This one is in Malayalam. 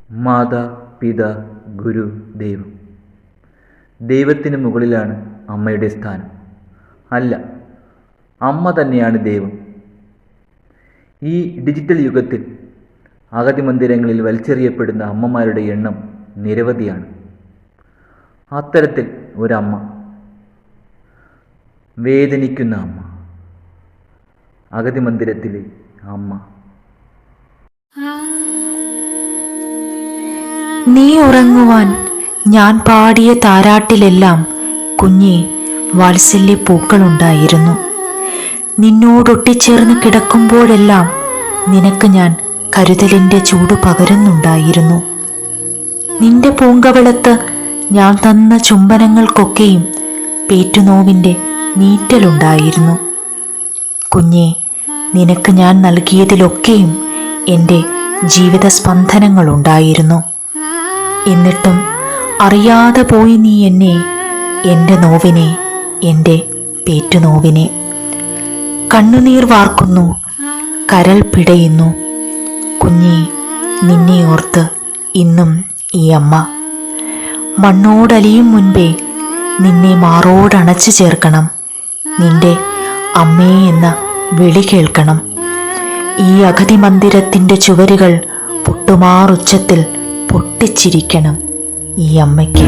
മാതാ പിതാ ഗുരു ദൈവം. ദൈവത്തിന് മുകളിലാണ് അമ്മയുടെ സ്ഥാനം. അല്ല, അമ്മ തന്നെയാണ് ദൈവം. ഈ ഡിജിറ്റൽ യുഗത്തിൽ അഗതി മന്ദിരങ്ങളിൽ വലിച്ചെറിയപ്പെടുന്ന അമ്മമാരുടെ എണ്ണം നിരവധിയാണ്. അത്തരത്തിൽ ഒരമ്മ, വേദനിക്കുന്ന അമ്മ, അഗതി മന്ദിരത്തിലെ അമ്മ. നീ ഉറങ്ങുവാൻ ഞാൻ പാടിയ താരാട്ടിലെല്ലാം കുഞ്ഞേ വാത്സല്യപ്പൂക്കളുണ്ടായിരുന്നു. നിന്നോടൊട്ടിച്ചേർന്ന് കിടക്കുമ്പോഴെല്ലാം നിനക്ക് ഞാൻ കരുതലിൻ്റെ ചൂട് പകരുന്നുണ്ടായിരുന്നു. നിന്റെ പൂങ്കവളത്ത് ഞാൻ തന്ന ചുംബനങ്ങൾക്കൊക്കെയും പേറ്റുനോവിൻ്റെ നീറ്റലുണ്ടായിരുന്നു. കുഞ്ഞേ, നിനക്ക് ഞാൻ നൽകിയതിലൊക്കെയും എൻ്റെ ജീവിത സ്പന്ദനങ്ങളുണ്ടായിരുന്നു. എന്നിട്ടും അറിയാതെ പോയി നീ എന്നെ, എൻ്റെ നോവിനെ, എൻ്റെ പേറ്റുനോവിനെ. കണ്ണുനീർ വാർക്കുന്നു, കരൾ പിടയുന്നു. കുഞ്ഞേ, നിന്നെ ഓർത്ത് ഇന്നും ഈ അമ്മ. മണ്ണോടലിയും മുൻപേ നിന്നെ മാറോടണച്ചു ചേർക്കണം. നിന്റെ അമ്മേ എന്ന വിളി കേൾക്കണം. ഈ അഗതി മന്ദിരത്തിൻ്റെ ചുവരുകൾ പൊട്ടുമാറുച്ചത്തിൽ പൊട്ടിച്ചിരിക്കണം ഈ അമ്മയ്ക്ക്.